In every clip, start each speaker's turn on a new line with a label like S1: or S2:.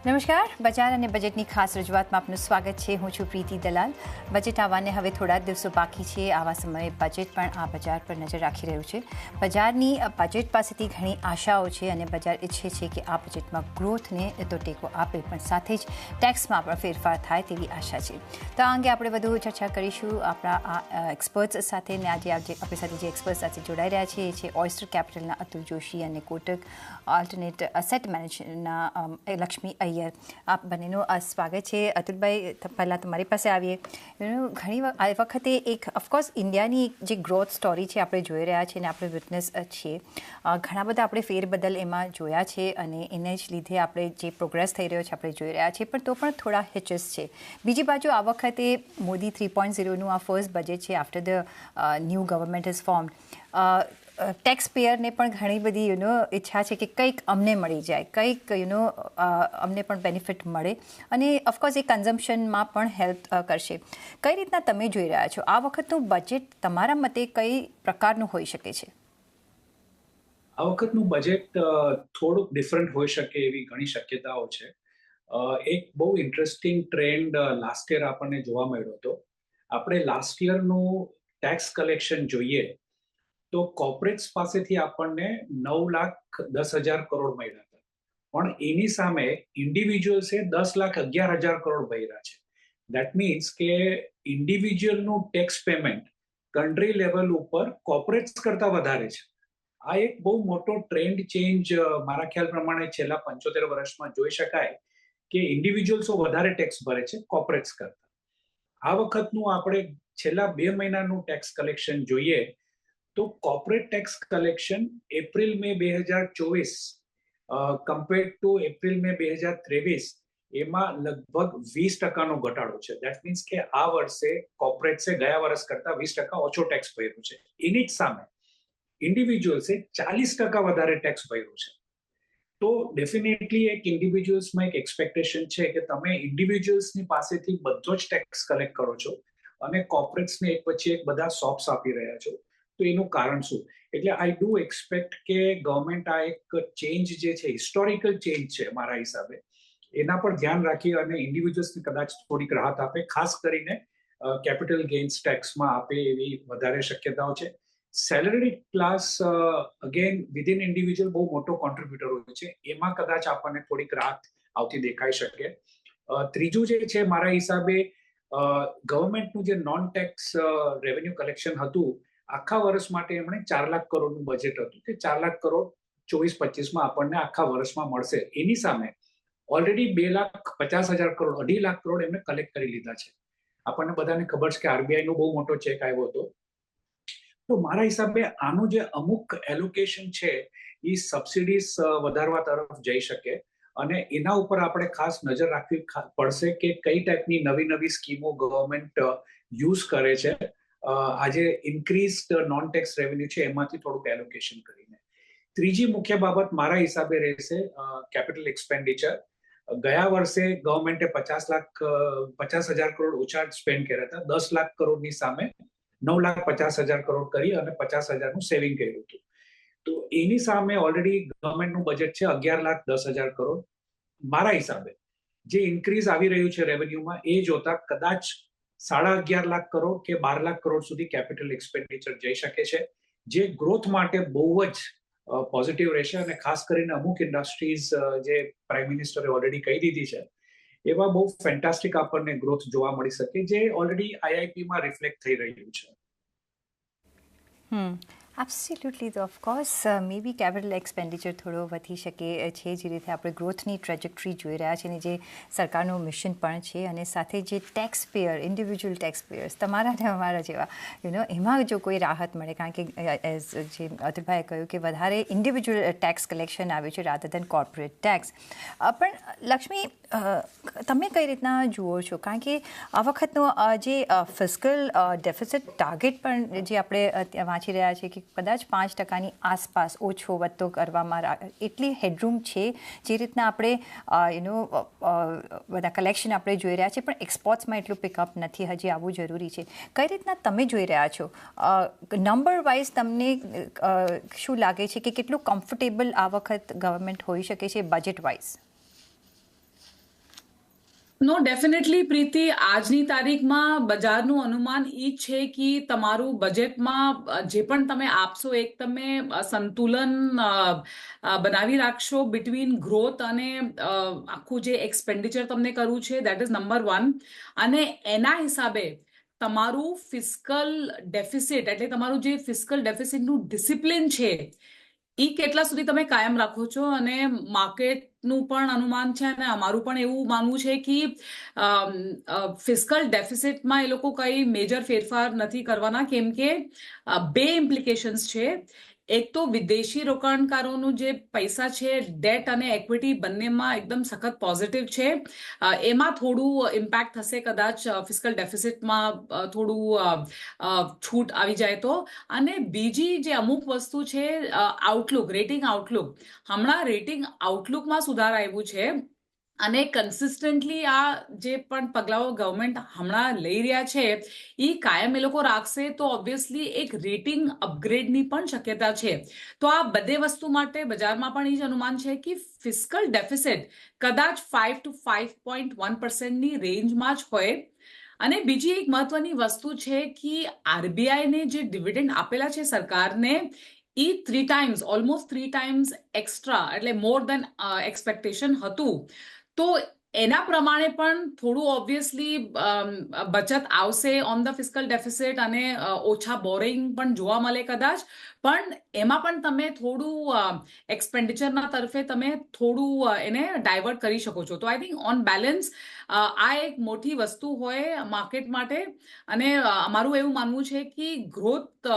S1: નમસ્કાર, બજાર અને બજેટની ખાસ રજૂઆતમાં આપનું સ્વાગત છે. હું છું પ્રીતિ દલાલ. બજેટ આવવાને હવે થોડા જ દિવસો બાકી છે. આવા સમયે બજેટ પણ આ બજાર પર નજર રાખી રહ્યું છે. બજારની બજેટ પાસેથી ઘણી આશાઓ છે અને બજાર ઈચ્છે છે કે આ બજેટમાં ગ્રોથને તો ટેકો આપે, પણ સાથે જ ટેક્સમાં પણ ફેરફાર થાય તેવી આશા છે. તો આ અંગે આપણે વધુ ચર્ચા કરીશું આપણા આ એક્સપર્ટ્સ સાથે. ને આજે આપણી સાથે જે એક્સપર્ટ સાથે જોડાઈ રહ્યા છે એ છે ઓયસ્ટર કેપિટલના અતુલ જોશી અને કોટક આલ્ટરનેટ એસેટ મેનેજરના લક્ષ્મી અય્યર. આપ બંનેનું સ્વાગત છે. અતુલભાઈ, પહેલાં તમારી પાસે આવીએ. ઘણી વખતે એક ઓફકોર્સ ઇન્ડિયાની જે ગ્રોથ સ્ટોરી છે આપણે જોઈ રહ્યા છીએ અને આપણે વિટનેસ છીએ. ઘણા બધા આપણે ફેરબદલ એમાં જોયા છે અને એને જ લીધે આપણે જે પ્રોગ્રેસ થઈ રહ્યો છે આપણે જોઈ રહ્યા છીએ, પણ તો પણ થોડા હિચસ છે. બીજી બાજુ આ વખતે મોદી 3.0નું આ ફર્સ્ટ બજેટ છે after the new government is formed. Tax પેયરને પણ ઘણી બધી ઈચ્છા છે કે કંઈક અમને મળી જાય, કંઈક અમને પણ બેનિફિટ મળે અને ઓફકોર્સ એ કન્ઝમ્પશનમાં પણ હેલ્પ કરશે. કઈ રીતના તમે જોઈ રહ્યા છો આ વખતનું બજેટ? તમારા મતે કઈ પ્રકારનું હોઈ શકે છે?
S2: આ વખતનું બજેટ થોડુંક ડિફરન્ટ હોઈ શકે એવી ઘણી શક્યતાઓ છે. એક બહુ ઇન્ટરેસ્ટિંગ ટ્રેન્ડ લાસ્ટ યર આપણને જોવા મળ્યો હતો. આપણે લાસ્ટ યરનું ટેક્સ કલેક્શન જોઈએ તો કોર્પોરેટ્સ પાસેથી આપણને 9,10,000 કરોડ મળ્યા હતા. પણ એની સામે ઇન્ડિવિજ્યુઅલ્સે 10,11,000 કરોડ ભર્યા છે. દેટ મીન્સ કે ઇન્ડિવિજ્યુઅલનું ટેક્સ પેમેન્ટ કન્ટ્રી લેવલ ઉપર કોર્પોરેટ્સ કરતાં વધારે છે. આ એક બહુ મોટો ટ્રેન્ડ ચેન્જ મારા ખ્યાલ પ્રમાણે છેલ્લા 75 વર્ષમાં જોઈ શકાય કે ઇન્ડિવિજ્યુઅલ્સો વધારે ટેક્સ ભરે છે કોર્પોરેટ્સ કરતાં. આ વખતનું આપણે છેલ્લા 2 મહિનાનું ટેક્સ કલેક્શન જોઈએ તો corporate tax collection April May 2024 compared to April May 2023 એમાં લગભગ 20% ઘટાડો છે. દેટ મીન્સ કે આ વર્ષે કોર્પોરેટ્સે ગયા વર્ષ કરતાં 20% ઓછો ટેક્સ ભર્યો છે. એની જ સામે ઇન્ડિવિજ્યુઅલ્સે 40% વધારે ટેક્સ ભર્યો છે. તો ડેફિનેટલી એક ઇન્ડિવિજ્યુઅલ્સમાં એક એક્સપેક્ટેશન છે કે તમે ઇન્ડિવિજ્યુઅલ્સની પાસેથી બધો જ ટેક્સ કલેક્ટ કરો છો અને કોર્પોરેટ્સને એક પછી એક બધા સોપ્સ આપી રહ્યા છો. તો એનું કારણ શું? એટલે આઈ ડુ એક્સપેક્ટ કે ગવર્મેન્ટ આ એક ચેન્જ જે છે, હિસ્ટોરિકલ ચેન્જ છે મારા હિસાબે, એના પર ધ્યાન રાખી અને ઇન્ડિવિજ્યુઅલ્સને કદાચ થોડીક રાહત આપે, ખાસ કરીને કેપિટલ ગેઇન્સ ટેક્સમાં આપે એવી વધારે શક્યતાઓ છે. Salary class again within individual બહુ મોટો કોન્ટ્રીબ્યુટર હોય છે, એમાં કદાચ આપણને થોડીક રાહત આવતી દેખાઈ શકે. ત્રીજું જે છે મારા હિસાબે ગવર્મેન્ટનું જે નોન ટેક્સ રેવન્યુ કલેક્શન હતું, આખા વર્ષ માટે એમણે 4 લાખ કરોડનું બજેટ હતું કે 4 લાખ કરોડ 24-25માં આપણને આખા વર્ષમાં મળશે. એની સામે ઓલરેડી 2,50,000 કરોડ, 2.5 લાખ કરોડ એમણે કલેક્ટ કરી લીધા છે. આપણને બધાને ખબર છે કે આરબીઆઈનો બહુ મોટો ચેક આવ્યો હતો. તો મારા હિસાબે આનું જે અમુક એલોકેશન છે એ સબસિડીઝ વધારવા તરફ જઈ શકે અને એના ઉપર આપણે ખાસ નજર રાખવી પડશે કે કઈ ટાઈપની નવી નવી સ્કીમો ગવર્મેન્ટ યુઝ કરે છે આજે ઇન્ક્રીઝડ નોન ટેક્સ રેવન્યુ છે એમાંથી થોડુંક એલોકેશન કરીને. ત્રીજી મુખ્ય બાબત મારા હિસાબે રહેશે કેપિટલ એક્સપેન્ડિચર. ગયા વર્ષે ગવર્મેન્ટે 50,000 કરોડ ઓછા સ્પેન્ડ કર્યા હતા. 10 લાખ કરોડની સામે 9,50,000 કરોડ કરી અને 50,000નું સેવિંગ કર્યું હતું. તો એની સામે ઓલરેડી ગવર્મેન્ટનું બજેટ છે 11,10,000 કરોડ. મારા હિસાબે જે ઇન્ક્રીઝ આવી રહ્યું છે રેવન્યુમાં એ જોતા કદાચ 11.5 લાખ કરોડ કે 12 લાખ કરોડ સુધી કેપિટલ એક્સપેન્ડિચર જઈ શકે છે, જે ગ્રોથ માટે બહુ જ પોઝિટિવ રહેશે. અને ખાસ કરીને અમુક ઇન્ડસ્ટ્રીઝ જે પ્રાઇમ મિનિસ્ટરે ઓલરેડી કહી દીધી છે એવા બહુ ફેન્ટાસ્ટિક આપણને ગ્રોથ જોવા મળી શકે, જે ઓલરેડી આઈઆઈપીમાં રિફ્લેક્ટ થઈ રહ્યું છે.
S1: એબ્સોલ્યુટલી. તો ઓફકોર્સ મે બી કેપિટલ એક્સપેન્ડિચર થોડો વધી શકે છે, જે રીતે આપણે ગ્રોથની ટ્રેજેક્ટરી જોઈ રહ્યા છીએ અને જે સરકારનું મિશન પણ છે, અને સાથે જે tax payer, individual tax payers તમારા ને અમારા જેવા એમાં જો કોઈ રાહત મળે, કારણ કે એઝ જે અતુલભાઈએ કહ્યું કે વધારે ઇન્ડિવિજ્યુઅલ ટેક્સ કલેક્શન આવ્યું છે રાધર દેન કોર્પોરેટ ટેક્સ. પણ લક્ષ્મી, તમે કઈ રીતના જુઓ છો? કારણ કે આ વખતનો જે ફિસ્કલ ડેફિસિટ ટાર્ગેટ પણ જે આપણે વાંચી રહ્યા છીએ કે કદાચ 5%ની આસપાસ ઓછો વધતો કરવામાં એટલી હેડરૂમ છે. જે રીતના આપણે બધા કલેક્શન આપણે જોઈ રહ્યા છીએ, પણ એક્સપોર્ટ્સમાં એટલું પિકઅપ નથી, હજી આવવું જરૂરી છે. કઈ રીતના તમે જોઈ રહ્યા છો? નંબર વાઇઝ તમને શું લાગે છે કે કેટલું કમ્ફર્ટેબલ આ વખત ગવર્મેન્ટ હોઈ શકે છે બજેટ વાઇઝ?
S3: નો ડેફિનેટલી પ્રીતિ, આજની તારીખમાં બજારનું અનુમાન એ છે કે તમારું બજેટમાં જે પણ તમે આપશો એક તમે સંતુલન બનાવી રાખશો બિટવીન ગ્રોથ અને આખું જે એક્સપેન્ડિચર તમને કરવું છે, દેટ ઇઝ નંબર 1. અને એના હિસાબે તમારું ફિસ્કલ ડેફિસિટ એટલે તમારું જે ફિસ્કલ ડેફિસિટનું ડિસિપ્લિન છે એ કેટલા સુધી તમે કાયમ રાખો છો. અને માર્કેટનું પણ અનુમાન છે અને અમારું પણ એવું માનવું છે કે ફિસ્કલ ડેફિસિટમાં એ લોકો કઈ મેજર ફેરફાર નથી કરવાના, કેમ કે બે ઇમ્પ્લિકેશન્સ છે. એક તો વિદેશી રોકાણકારોનું જે પૈસા છે ડેટ અને એક્વિટી બંનેમાં એકદમ સખત પોઝિટિવ છે. એમાં થોડું ઇમ્પેક્ટ થશે કદાચ ફિસ્કલ ડેફિસિટમાં થોડું છૂટ આવી જાય તો. અને બીજી જે અમુક વસ્તુ છે આઉટલુક, રેટિંગ આઉટલુક. હમણાં રેટિંગ આઉટલુકમાં સુધાર આવ્યું છે અને કન્સિસ્ટન્ટલી આ જે પણ પગલાઓ ગવર્મેન્ટ હમણાં લઈ રહ્યા છે એ કાયમ એ લોકો રાખશે તો ઓબ્વિયસલી એક રેટિંગ અપગ્રેડની પણ શક્યતા છે. તો આ બધે વસ્તુ માટે બજારમાં પણ એ જ અનુમાન છે કે ફિસ્કલ ડેફિસિટ કદાચ 5 to 5.1%ની રેન્જમાં જ હોય. અને બીજી એક મહત્વની વસ્તુ છે કે આરબીઆઈને જે ડિવિડન્ડ આપેલા છે સરકારને એ 3 times, ઓલમોસ્ટ 3 times એક્સ્ટ્રા, એટલે મોર દેન એક્સપેક્ટેશન હતું. તો એના પ્રમાણે પણ થોડું ઓબ્વિયસલી બચત આવશે ઓન ધ ફિસ્કલ ડેફિસિટ અને ઓછા બોરિંગ પણ જોવા મળે કદાચ. પણ એમાં પણ તમે થોડું એક્સપેન્ડિચરના તરફે તમે થોડું એને ડાયવર્ટ કરી શકો છો. તો આઈ થિંક ઓન બેલેન્સ આ એક મોટી વસ્તુ હોય માર્કેટ માટે. અને અમારું એવું માનવું છે કે ગ્રોથ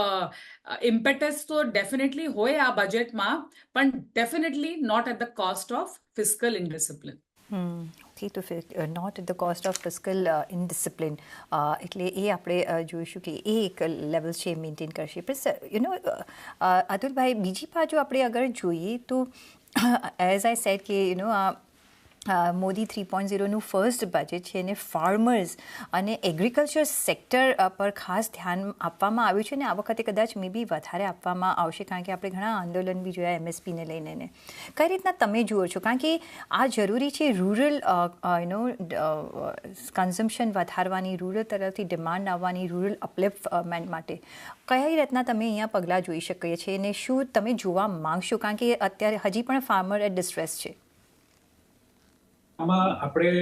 S3: ઇમ્પેટસ તો ડેફિનેટલી હોય આ બજેટમાં, પણ definitely not at the cost of fiscal indiscipline.
S1: Okay, તો not at the cost of fiscal indiscipline, એટલે એ આપણે જોઈશું કે એ એક લેવલ છે મેન્ટેન કરશે. પણ અતુલભાઈ, બીજી બાજુ આપણે અગર જોઈએ તો એઝ આઈ સેડ કે મોદી 3.0નું ફર્સ્ટ બજેટ છે અને ફાર્મર્સ અને એગ્રીકલ્ચર સેક્ટર પર ખાસ ધ્યાન આપવામાં આવ્યું છે અને આ વખતે કદાચ મે બી વધારે આપવામાં આવશે, કારણ કે આપણે ઘણા આંદોલન બી જોયા એમએસપીને લઈને. કઈ રીતના તમે જુઓ છો, કારણ કે આ જરૂરી છે રૂરલ કન્ઝમ્પશન વધારવાની, રૂરલ તરફથી ડિમાન્ડ આવવાની, રૂરલ અપલિફ્ટમેન્ટ માટે કઈ રીતના તમે અહીંયા પગલાં જોઈ શકીએ છીએ અને શું તમે જોવા માંગશો, કારણ કે અત્યારે હજી પણ ફાર્મર એટ ડિસ્ટ્રેસ છે?
S2: આમાં આપણે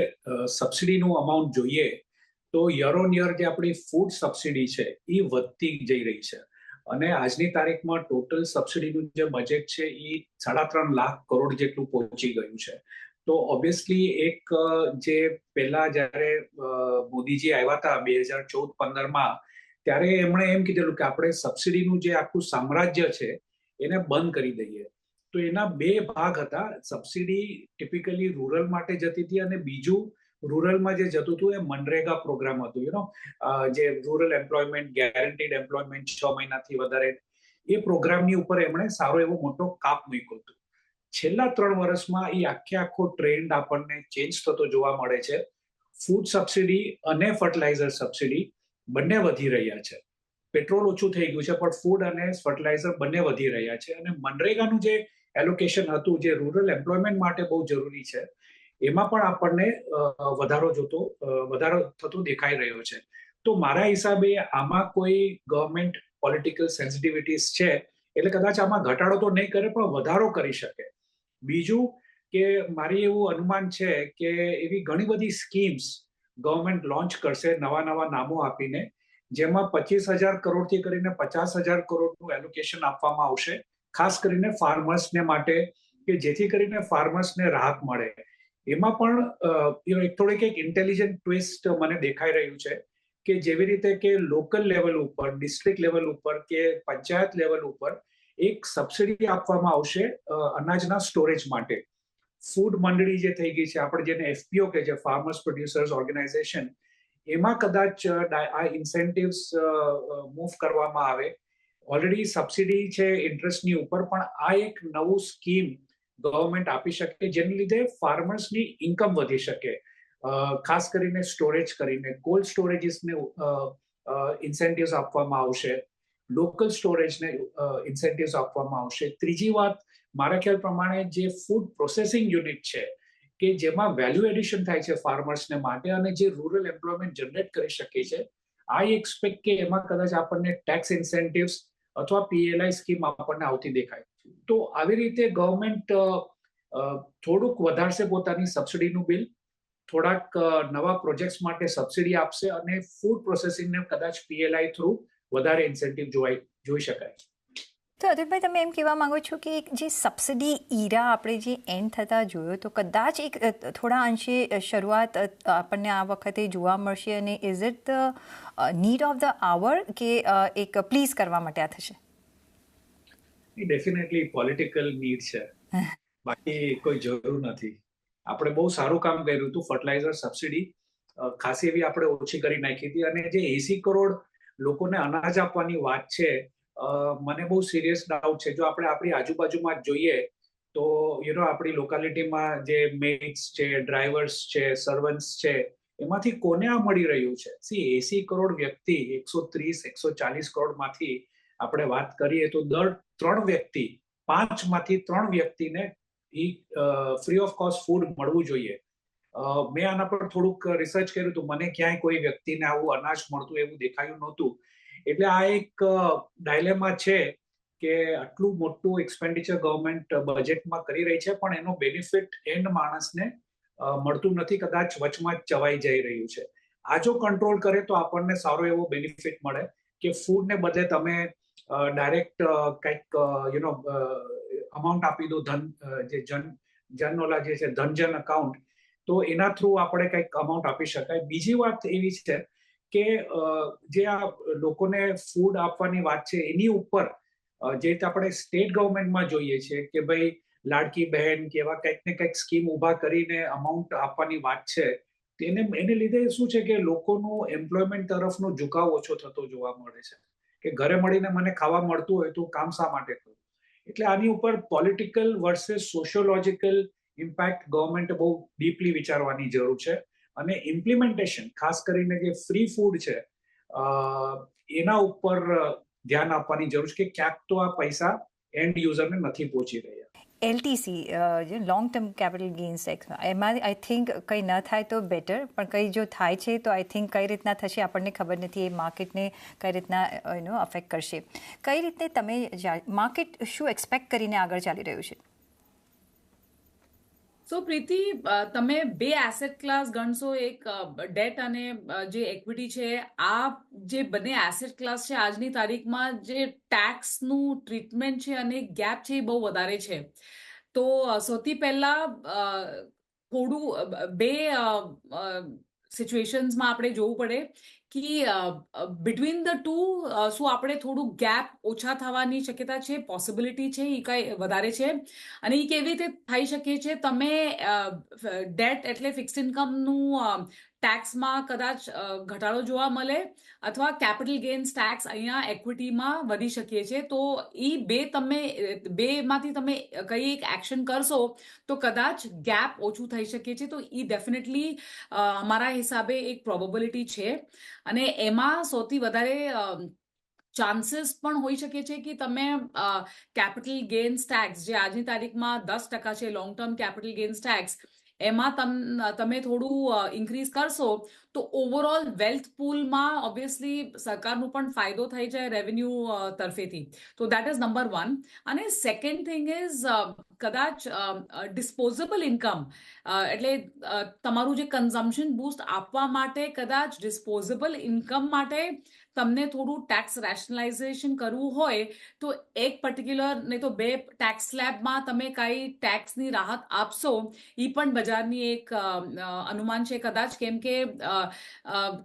S2: સબસિડીનું અમાઉન્ટ જોઈએ તો યર ઓન યર જે આપણી ફૂડ સબસિડી છે એ વધતી જઈ રહી છે. અને આજની તારીખમાં ટોટલ સબસિડીનું જે બજેટ છે એ 3.5 લાખ કરોડ જેટલું પહોંચી ગયું છે. તો ઓબ્વિયસલી એક જે પહેલા જ્યારે મોદીજી આવ્યા હતા 2014-15માં, ત્યારે એમણે એમ કીધેલું કે આપણે સબસિડીનું જે આખું સામ્રાજ્ય છે એને બંધ કરી દઈએ. તો એના બે ભાગ હતા. સબસિડી ટિપિકલી રૂરલ માટે જતી હતી અને બીજું રૂરલમાં જે જતું હતું એ મનરેગા પ્રોગ્રામ હતું, જે રૂરલ એમ્પ્લોયમેન્ટ, ગેરંટીડ એમ્પ્લોયમેન્ટ 6 મહિનાથી વધારે, એ પ્રોગ્રામની ઉપર એમણે સારો એવો મોટો કાપ મૂક્યો હતો. છેલ્લા 3 વર્ષમાં એ આખો ટ્રેન્ડ આપણને ચેન્જ થતો જોવા મળે છે. ફૂડ સબસિડી અને ફર્ટિલાઇઝર સબસિડી બંને વધી રહ્યા છે. પેટ્રોલ ઓછું થઈ ગયું છે પણ ફૂડ અને ફર્ટિલાઇઝર બંને વધી રહ્યા છે. અને મનરેગાનું જે એલોકેશન હતું, જે રૂરલ એમ્પ્લોયમેન્ટ માટે બહુ જરૂરી છે, એમાં પણ આપણને વધારો થતો દેખાઈ રહ્યો છે. તો મારા હિસાબે આમાં કોઈ ગવર્મેન્ટ પોલિટિકલ સેન્સિટિવિટીઝ છે એટલે કદાચ આમાં ઘટાડો તો નહીં કરે પણ વધારો કરી શકે. બીજું કે મારી એવું અનુમાન છે કે એવી ઘણી બધી સ્કીમ્સ ગવર્મેન્ટ લોન્ચ કરશે નવા નામો આપીને, જેમાં 25,000 કરોડથી કરીને 50,000 કરોડનું એલોકેશન આપવામાં આવશે, ખાસ કરીને ફાર્મર્સને માટે, કે જેથી કરીને ફાર્મર્સને રાહત મળે. એમાં પણ થોડીક એક ઇન્ટેલિજન્ટ ટ્વિસ્ટ મને દેખાઈ રહ્યું છે કે જેવી રીતે કે લોકલ લેવલ ઉપર, ડિસ્ટ્રિક્ટ લેવલ ઉપર કે પંચાયત લેવલ ઉપર એક સબસિડી આપવામાં આવશે અનાજના સ્ટોરેજ માટે. ફૂડ મંડળી જે થઈ ગઈ છે, આપણે જેને એફપીઓ કે છે, ફાર્મર્સ પ્રોડ્યુસર્સ ઓર્ગેનાઇઝેશન, એમાં કદાચ આ ઇન્સેન્ટિવ્સ મૂવ કરવામાં આવે. ઓલરેડી સબસિડી છે ઇન્ટરેસ્ટની ઉપર, પણ આ એક નવું સ્કીમ ગવર્મેન્ટ આપી શકે જેને લીધે ફાર્મર્સની ઇન્કમ વધી શકે. ખાસ કરીને સ્ટોરેજ કરીને કોલ્ડ સ્ટોરેજીસને ઇન્સેન્ટિવ્સ આપવામાં આવશે, લોકલ સ્ટોરેજને ઇન્સેન્ટિવ્સ આપવામાં આવશે. ત્રીજી વાત, મારા ખ્યાલ પ્રમાણે જે ફૂડ પ્રોસેસિંગ યુનિટ છે કે જેમાં વેલ્યુ એડિશન થાય છે ફાર્મર્સને માટે અને જે રૂરલ એમ્પ્લોયમેન્ટ જનરેટ કરી શકે છે. આઈ એક્સપેક્ટ કે એમાં કદાચ આપણને ટેક્સ ઇન્સેન્ટિવ્સ અથવા પીએલઆઈ સ્કીમ આપણને આવતી દેખાય. તો આવી રીતે ગવર્મેન્ટ થોડુંક વધારશે પોતાની સબસિડીનું બિલ, થોડાક નવા પ્રોજેક્ટ્સ માટે સબસિડી આપશે અને ફૂડ પ્રોસેસિંગને કદાચ પીએલઆઈ થ્રુ વધારે ઇન્સેન્ટિવ જોઈ શકાય.
S1: તો અતુલભાઈ, તમે એમ કહેવા માંગો છો કે જે સબસિડી ઈરા આપણે જે એન્ડ થતા જોયો તો કદાચ એક થોડા અંશે શરૂઆત આપણને આ વખતે જોવા મળશે અને is it the need of the hour કે એક પ્લીઝ કરવા માટે આ થશે?
S2: ડેફિનેટલી પોલિટિકલ નીડ છે, બાકી કોઈ જરૂર નથી. આપણે બહુ સારું કામ કર્યું હતું. ફર્ટિલાઇઝર સબસિડી ખાસી એવી આપણે ઓછી કરી નાખી હતી અને જે 80 કરોડ લોકોને અનાજ આપવાની વાત છે, મને બહુ સિરિયસ ડાઉટ છે. જો આપણે આપણી આજુબાજુમાં જ જોઈએ તો આપણી લોકાલિટીમાં જે મેઇડ્સ છે, ડ્રાઈવર્સ છે, સર્વન્ટ્સ છે, એમાંથી કોને આ મળી રહ્યું છે? 80 કરોડ વ્યક્તિ 130-140 કરોડમાંથી આપણે વાત કરીએ તો દર 3 વ્યક્તિ, 5 માંથી 3 વ્યક્તિને ફ્રી ઓફ કોસ્ટ ફૂડ મળવું જોઈએ. મેં આના પર થોડુંક રિસર્ચ કર્યું હતું. મને ક્યાંય કોઈ વ્યક્તિને આવું અનાજ મળતું એવું દેખાયું નહોતું. એટલે આ એક ડાયલેમા છે કે આટલું મોટું એક્સપેન્ડિચર ગવર્મેન્ટ બજેટમાં કરી રહી છે, પણ એનો બેનિફિટ એન્ડ માણસને મળતું નથી. કદાચ વચમાં જ ચવાઈ જઈ રહ્યું છે. આ જો કંટ્રોલ કરે તો આપણને સારો એવો બેનિફિટ મળે કે ફૂડને બદલે તમે ડાયરેક્ટ કંઈક અમાઉન્ટ આપી દો, જે જન ઓલા જે છે ધનજન અકાઉન્ટ, તો એના થ્રુ આપણે કંઈક અમાઉન્ટ આપી શકાય. બીજી વાત એવી છે કે જે આ લોકોને ફૂડ આપવાની વાત છે એની ઉપર જે રીતે આપણે સ્ટેટ ગવર્મેન્ટમાં જોઈએ છે કે ભાઈ લાડકી બહેન કે એવા કંઈક ને કંઈક સ્કીમ ઊભા કરીને અમાઉન્ટ આપવાની વાત છે, એને લીધે શું છે કે લોકોનું એમ્પ્લોયમેન્ટ તરફનો ઝુકાવ ઓછો થતો જોવા મળે છે કે ઘરે મળીને મને ખાવા મળતું હોય તો કામ શા માટે કરું? એટલે આની ઉપર પોલિટિકલ વર્સેસ સોશિયોલોજીકલ ઇમ્પેક્ટ ગવર્મેન્ટે બહુ ડીપલી વિચારવાની જરૂર છે. અને ઇમ્પ્લિમેન્ટેશન, ખાસ કરીને જે ફ્રી ફૂડ છે એના ઉપર ધ્યાન આપવાની જરૂર છે કે ક્યાંક તો આ પૈસા એન્ડ યુઝરને નથી પહોંચી રહ્યા.
S1: એલટીસી, જે long term capital gains tax, એમાં આઈ થિંક કંઈ ન થાય તો બેટર, પણ કંઈ જો થાય છે તો આઈ થિંક કઈ રીતના થશે આપણને ખબર નથી. એ માર્કેટને કઈ રીતના અફેક્ટ કરશે, કઈ રીતે તમે માર્કેટ શું એક્સપેક્ટ કરીને આગળ ચાલી રહ્યું છે?
S3: સો પ્રીતિ, તમે બે એસેટ ક્લાસ ગણશો, એક ડેટ અને જે ઇક્વિટી છે. આ જે બંને એસેટ ક્લાસ છે આજની તારીખમાં જે ટેક્સનું ટ્રીટમેન્ટ છે અને ગેપ છે એ બહુ વધારે છે. તો સૌથી પહેલા થોડું બે સિચ્યુએશન્સમાં આપણે જોવું પડે કે બિટવીન ધ ટુ શું આપણે થોડું ગેપ ઓછા થવાની શક્યતા છે, પોસિબિલિટી છે, એ કઈ વધારે છે. અને એ કેવી રીતે થઈ શકે છે? તમે ડેટ એટલે ફિક્સ્ડ ઇન્કમનું ટેક્સમાં કદાચ ઘટાડો જોવા મળે અથવા કેપિટલ ગેઇન્સ ટેક્સ અહીંયા ઇક્વિટીમાં વધી શકે છે. તો એ બેમાંથી તમે કઈ એક એક્શન કરશો તો કદાચ ગેપ ઓછું થઈ શકે છે. તો એ ડેફિનેટલી અમારા હિસાબે એક પ્રોબેબિલિટી છે. અને એમાં સૌથી વધારે ચાન્સીસ પણ હોઈ શકે છે કે તમે કેપિટલ ગેઇન્સ ટેક્સ જે આજની તારીખમાં 10% છે, long term capital gains tax, એમાં તમે થોડું ઇન્ક્રીઝ કરશો તો ઓવરઓલ વેલ્થ પૂલમાં ઓબ્વિયસલી સરકારનું પણ ફાયદો થઈ જાય રેવન્યુ તરફેથી. તો દેટ ઇઝ નંબર 1. અને સેકન્ડ થિંગ ઇઝ કદાચ ડિસ્પોઝેબલ ઇન્કમ, એટલે તમારું જે કન્ઝમ્પશન બૂસ્ટ આપવા માટે કદાચ ડિસ્પોઝેબલ ઇન્કમ માટે તમને થોડું ટેક્સ રેશનલાઇઝેશન કરવું હોય તો એક પર્ટિક્યુલર નહીં તો બે ટેક્સ સ્લેબમાં તમે કઈ ટેક્સની રાહત આપશો, એ પણ બજારની એક અનુમાન છે કદાચ. કેમ કે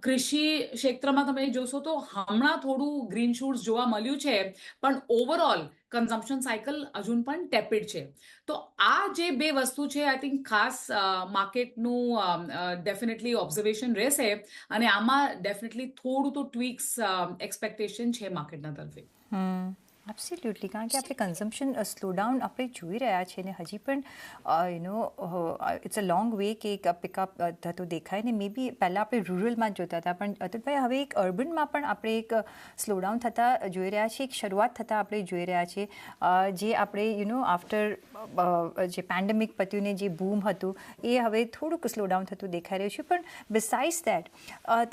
S3: કૃષિ ક્ષેત્રમાં તમે જોશો તો હમણાં થોડું ગ્રીન શૂટ્સ જોવા મળ્યું છે, પણ ઓવરઓલ કન્ઝમ્પશન સાયકલ હજુ પણ ટેપિડ છે. તો આ જે બે વસ્તુ છે આઈ થિંક ખાસ માર્કેટનું ડેફિનેટલી ઓબ્ઝર્વેશન રહેશે અને આમાં ડેફિનેટલી થોડું તો ટ્વીક્સ એક્સપેક્ટેશન છે માર્કેટના તરફે.
S1: એબ્સોલ્યુટલી, કારણ કે આપણે કન્ઝમ્પશન સ્લોડાઉન આપણે જોઈ રહ્યા છીએ ને હજી પણ ઇટ્સ અ લોંગ વે કે એક પિકઅપ થતો દેખાય ને મે બી પહેલાં આપણે રૂરલમાં જ જોતા હતા, પણ અતુલભાઈ હવે એક અર્બનમાં પણ આપણે એક સ્લોડાઉન થતાં જોઈ રહ્યા છીએ, એક શરૂઆત થતાં આપણે જોઈ રહ્યા છીએ, જે આપણે આફ્ટર જે પેન્ડેમિક પત્યું ને જે બૂમ હતું એ હવે થોડુંક સ્લોડાઉન થતું દેખાઈ રહ્યું છે. પણ બિસાઇડ્સ દેટ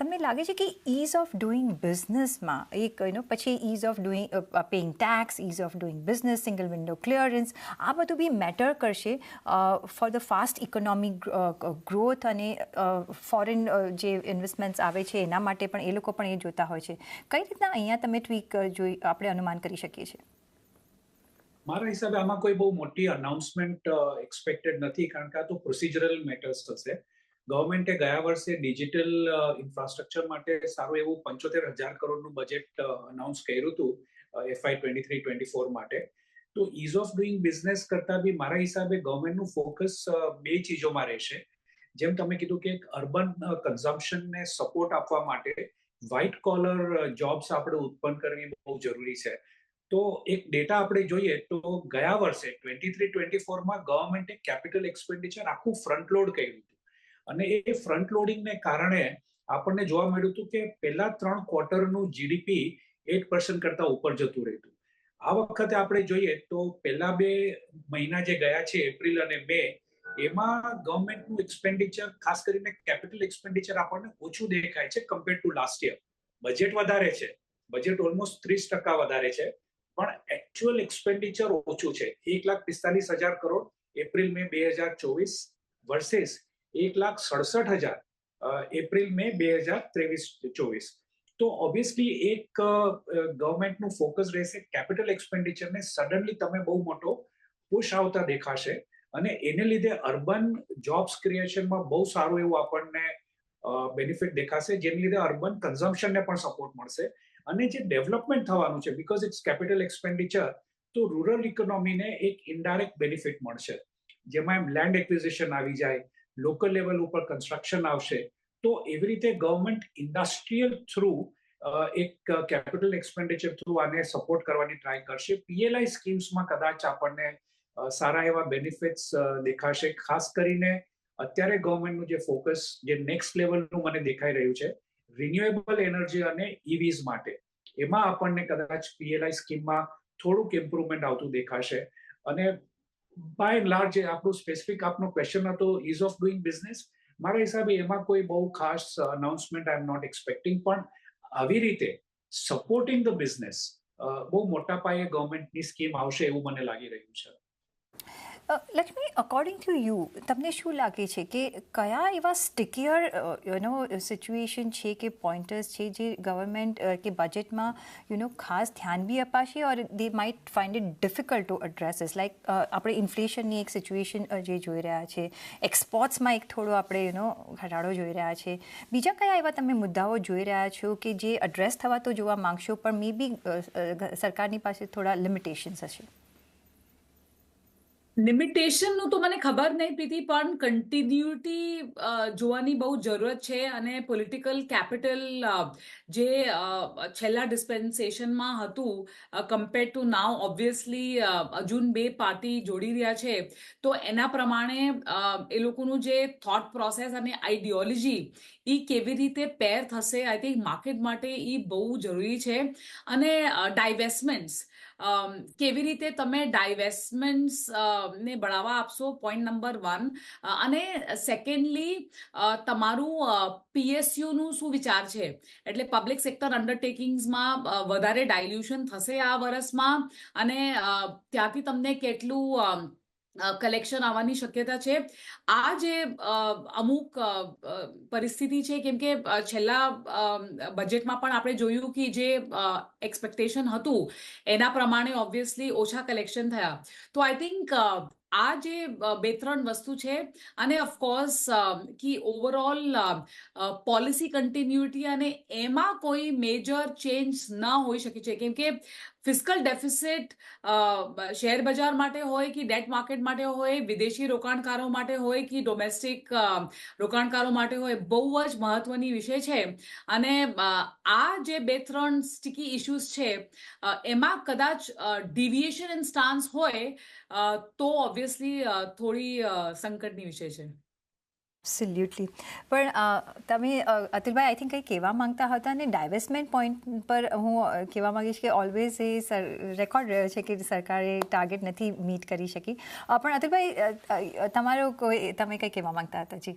S1: તમને લાગે છે કે ઇઝ ઓફ ડુઈંગ બિઝનેસમાં એક પછી is of doing paying tax, is of doing business, single window clearance, આ બધું બી મેટર કરશે for the fast economic growth અને ફોરેન જે ઇન્વેસ્ટમેન્ટ્સ આવે છે એના માટે પણ એ લોકો પણ એ જોતા હોય છે. કઈ રીતના અહીંયા તમે ટ્વીક આપણે અનુમાન કરી શકીએ છીએ?
S2: મારા હિસાબે આમાં કોઈ બહુ મોટી અનાઉન્સમેન્ટ એક્સપેક્ટેડ નથી, કારણ કે આ તો પ્રોસિજરલ મેટર્સ થશે. ગવર્મેન્ટે ગયા વર્ષે ડિજિટલ ઇન્ફ્રાસ્ટ્રક્ચર માટે સારું એવું 75,000 કરોડનું બજેટ અનાઉન્સ કર્યું હતું FY 23-24 માટે. તો ઇઝ ઓફ ડુઈંગ બિઝનેસ કરતા બી મારા હિસાબે ગવર્મેન્ટનું ફોકસ બે ચીજોમાં રહેશે. જેમ તમે કીધું કે અર્બન કન્ઝમ્પશનને સપોર્ટ આપવા માટે વ્હાઇટ કોલર જોબ્સ આપણે ઉત્પન્ન કરવી બહુ જરૂરી છે. તો એક ડેટા આપણે જોઈએ તો ગયા વર્ષે 23-24માં ગવર્મેન્ટે કેપિટલ એક્સપેન્ડિચર આખું ફ્રન્ટ લોડ કર્યું હતું, અને એ ફ્રન્ટ લોડિંગને કારણે આપણને જોવા મળ્યું હતું કે પહેલા 3 ક્વાર્ટરનું GDP 8% કરતા ઉપર જતું રહેતું. આ વખતે આપણે જોઈએ તો પહેલા 2 મહિના જે ગયા છે એપ્રિલ અને મે, એમાં ગવર્મેન્ટનું એક્સપેન્ડિચર ખાસ કરીને કેપિટલ એક્સપેન્ડિચર આપણને ઓછું દેખાય છે compared to last year. Budget વધારે છે, બજેટ ઓલમોસ્ટ 30% વધારે છે, પણ એકચ્યુઅલ એક્સપેન્ડિચર ઓછું છે. 1,45,000 crore April May 2024 versus 1,67,000 April May 2023-24. તો ઓબ્વિયસલી એક ગવર્મેન્ટનું ફોકસ રહેશે કેપિટલ એક્સપેન્ડિચરને સડનલી તમે બહુ મોટો પુશ આવતા દેખાશે, અને એને લીધે અર્બન જોબ્સ ક્રિએશનમાં બહુ સારું એવું આપણને બેનિફિટ દેખાશે, જેને લીધે અર્બન કન્ઝમ્પશનને પણ સપોર્ટ મળશે. અને જે ડેવલપમેન્ટ થવાનું છે બીકોઝ ઇટ્સ કેપિટલ એક્સપેન્ડિચર, તો રૂરલ ઇકોનોમીને એક ઇનડાયરેક્ટ બેનિફિટ મળશે, જેમાં લેન્ડ એક્વિઝિશન આવી જાય, લોકલ લેવલ ઉપર કન્સ્ટ્રક્શન આવશે. તો એવી રીતે ગવર્મેન્ટ ઇન્ડસ્ટ્રીયલ થ્રુ એક કેપિટલ એક્સપેન્ડિચર થ્રુ આને સપોર્ટ કરવાની ટ્રાય કરશે. PLI સ્કીમ્સમાં કદાચ આપણને સારા એવા બેનિફિટ્સ દેખાશે. ખાસ કરીને અત્યારે ગવર્મેન્ટનું જે ફોકસ જે નેક્સ્ટ લેવલનું મને દેખાઈ રહ્યું છે રિન્યુએબલ એનર્જી અને EVs માટે, એમાં આપણને કદાચ PLI સ્કીમમાં થોડુંક ઇમ્પ્રુવમેન્ટ આવતું દેખાશે. અને બાય એન્ડ લાર્જ આપણું સ્પેસિફિક આપનો ક્વેશ્ચન હતો ઇઝ ઓફ ડુઈંગ બિઝનેસ, મારા હિસાબે એમાં કોઈ બહુ ખાસ announcement I am not expecting. પણ આવી રીતે સપોર્ટિંગ ધ બિઝનેસ બહુ મોટા પાયે ગવર્મેન્ટની સ્કીમ આવશે એવું મને લાગી રહ્યું છે.
S1: લક્ષ્મી, અકોર્ડિંગ ટુ યુ તમને શું લાગે છે કે કયા એવા સ્ટિકિયર સિચ્યુએશન છે કે પોઈન્ટર્સ છે જે ગવર્મેન્ટ કે બજેટમાં ખાસ ધ્યાન બી અપાશે or they might find it difficult to addresses? Like આપણે ઇન્ફ્લેશનની એક સિચ્યુએશન જે જોઈ રહ્યા છે, એક્સપોર્ટ્સમાં એક થોડો આપણે ઘટાડો જોઈ રહ્યા છે, બીજા કયા એવા તમે મુદ્દાઓ જોઈ રહ્યા છો કે જે એડ્રેસ થવા તો જોવા માંગશો પણ મે બી સરકારની પાસે થોડા લિમિટેશન્સ હશે?
S3: લિમિટેશનનું તો મને ખબર નહીં પ્રીતિ, પણ કન્ટિન્યુટી જોવાની બહુ જરૂરત છે. અને પોલિટિકલ કેપિટલ જે છેલ્લા ડિસ્પેન્સેશનમાં હતું કમ્પેર્ડ ટુ નાવ, ઓબ્વિયસલી હજુ 2 પાર્ટી જોડી રહ્યા છે, તો એના પ્રમાણે એ લોકોનું જે થોટ પ્રોસેસ અને આઈડિયોલોજી એ કેવી રીતે પેર થશે, આઈ થિંક માર્કેટ માટે એ બહુ જરૂરી છે. અને ડાયવેસ્ટમેન્ટ્સ, કેવી રીતે તમે ડાયવેસ્ટમેન્ટ્સ ને બઢાવા આપશો, પોઈન્ટ નંબર 1. અને સેકન્ડલી તમારું PSU નું શું વિચાર છે? એટલે પબ્લિક સેક્ટર અંડરટેકિંગ્સમાં વધારે ડાયલ્યુશન થશે આ વર્ષમાં, અને ત્યાંથી તમને કેટલું કલેક્શન આવવાની શક્યતા છે? આ જે અમુક પરિસ્થિતિ છે, કેમ કે છેલ્લા બજેટમાં પણ આપણે જોયું કે જે એક્સપેક્ટેશન હતું એના પ્રમાણે ઓબ્વિયસલી ઓછા કલેક્શન થયા. તો આઈ થિંક આ જે બે ત્રણ વસ્તુ છે અને ઓફકોર્સ કે ઓવરઓલ પોલિસી કન્ટિન્યુટી અને એમાં કોઈ મેજર ચેન્જ ના હોઈ શકે છે, કેમ કે ફિસ્કલ ડેફિસિટ શેર બજાર માટે હોય કે ડેટ માર્કેટ માટે હોય, વિદેશી રોકાણકારો માટે હોય કે ડોમેસ્ટિક રોકાણકારો માટે હોય, બહુ જ મહત્વની વિષય છે. અને આ જે બે ત્રણ સ્ટિકી ઇશ્યુઝ છે એમાં કદાચ ડિવિએશન ઇન સ્ટાન્સ હોય તો ઓબ્વિયસલી થોડી સંકટની વિષય છે.
S1: એબ્સોલ્યુટલી. પણ તમે અતુલભાઈ આઈ થિંક કંઈ કહેવા માંગતા હતા અને ડાયવેસ્ટમેન્ટ પોઈન્ટ પર હું કહેવા માંગીશ કે ઓલવેઝ એ રેકોર્ડ રહ્યો છે કે સરકારે ટાર્ગેટ નથી મીટ કરી શકી. પણ અતુલભાઈ તમે કંઈ કહેવા માંગતા હતા? જી,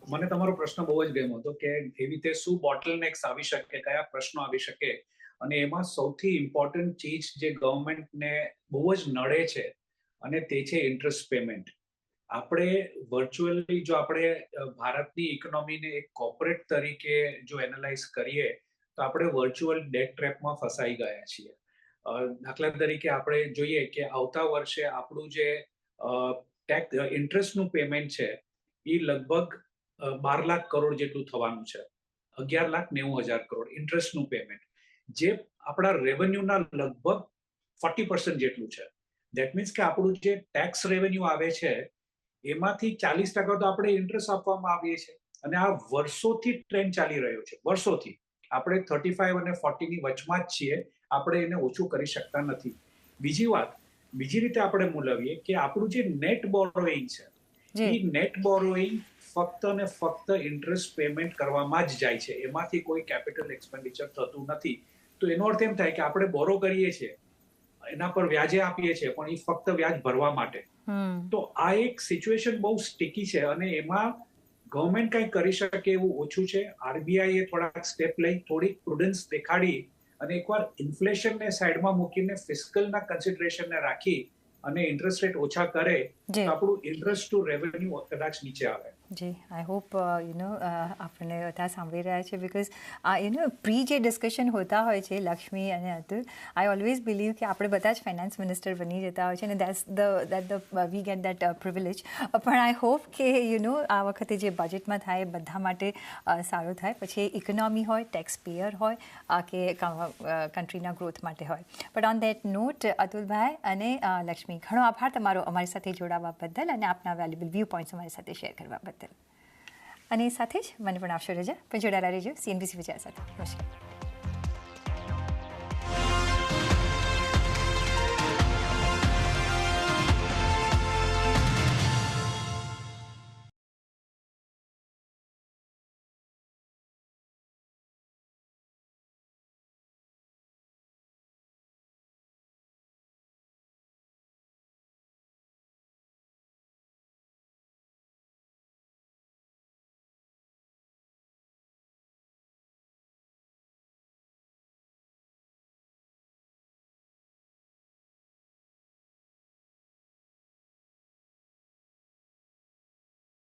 S2: મને તમારો પ્રશ્ન બહુ જ ગમ્યો હતો કે એવી રીતે શું બોટલનેક્સ આવી શકે, કયા પ્રશ્નો આવી શકે, અને એમાં સૌથી ઇમ્પોર્ટન્ટ ચીજ જે ગવર્મેન્ટને બહુ જ નડે છે અને તે છે ઇન્ટરેસ્ટ પેમેન્ટ. આપણે વર્ચ્યુઅલી જો આપણે ભારતની ઇકોનોમીને એક કોર્પોરેટ તરીકે જો એનાલાઇઝ કરીએ તો આપણે વર્ચ્યુઅલ ડેટ ટ્રેપમાં ફસાઈ ગયા છીએ. દાખલા તરીકે આપણે જોઈએ કે આવતા વર્ષે આપણું જે ઇન્ટરેસ્ટનું પેમેન્ટ છે એ લગભગ 12 લાખ કરોડ જેટલું થવાનું છે. 11,90,000 કરોડ ઇન્ટરેસ્ટનું પેમેન્ટ, જે આપણા રેવન્યુના લગભગ 40% જેટલું છે. દેટ મીન્સ કે આપણું જે ટેક્સ રેવન્યુ આવે છે એમાંથી 40% તો આપણે ઇન્ટરેસ્ટ આપવામાં આવીએ છીએ. અને આ વર્ષોથી ટ્રેન્ડ ચાલી રહ્યો છે, વર્ષોથી. આપણે 35 અને 40 ની વચમાં જ છીએ, આપણે એને ઓછું કરી શકતા નથી. બીજી રીતે આપણે મૂલવીએ કે આપણું જે નેટ બોરોઈંગ છે એ નેટ બોરોઈંગ ફક્ત ને ફક્ત ઇન્ટરેસ્ટ પેમેન્ટ કરવામાં જ જાય છે, એમાંથી કોઈ કેપિટલ એક્સપેન્ડિચર થતું નથી. તો એનો અર્થ એમ થાય કે આપણે બોરો કરીએ છીએ, એના પર વ્યાજે આપીએ છીએ, પણ એ ફક્ત વ્યાજ ભરવા માટે. તો આ એક સિચ્યુએશન બહુ સ્ટિકી છે અને એમાં ગવર્મેન્ટ કંઈ કરી શકે એવું ઓછું છે. આરબીઆઈએ થોડાક સ્ટેપ લઈ થોડીક પ્રુડન્સ દેખાડી અને એકવાર ઇન્ફ્લેશનને સાઈડમાં મૂકીને ફિસ્કલના કન્સિડરેશનને રાખી અને ઇન્ટરેસ્ટ રેટ ઓછા કરે તો આપણું ઇન્ટરેસ્ટ ટુ રેવન્યુ કદાચ નીચે આવે.
S1: જી, આઈ હોપ આપણને બધા સાંભળી રહ્યા છે, બિકોઝ પ્રી જે ડિસ્કશન હોતા હોય છે લક્ષ્મી અને અતુલ, આઈ ઓલવેઝ બિલીવ કે આપણે બધા જ ફાઇનાન્સ મિનિસ્ટર બની જતા હોય છે અને that we get that privilege. પણ આઈ હોપ કે આ વખતે જે બજેટમાં થાય એ બધા માટે સારું થાય, પછી ઇકોનોમી હોય, ટેક્સ પેયર હોય કે કન્ટ્રીના ગ્રોથ માટે હોય. બટ ઓન દેટ નોટ, અતુલભાઈ અને લક્ષ્મી, ઘણો આભાર તમારો અમારી સાથે જોડાવા બદલ અને આપના વેલ્યુબલ વ્યૂ પોઈન્ટ્સ અમારી સાથે શેર કરવા બદલ. અને સાથે જ મને પણ આપશો રજા, પણ જોડાયેલા રહેજો CNBC વિચાર સાથે. નમસ્કાર.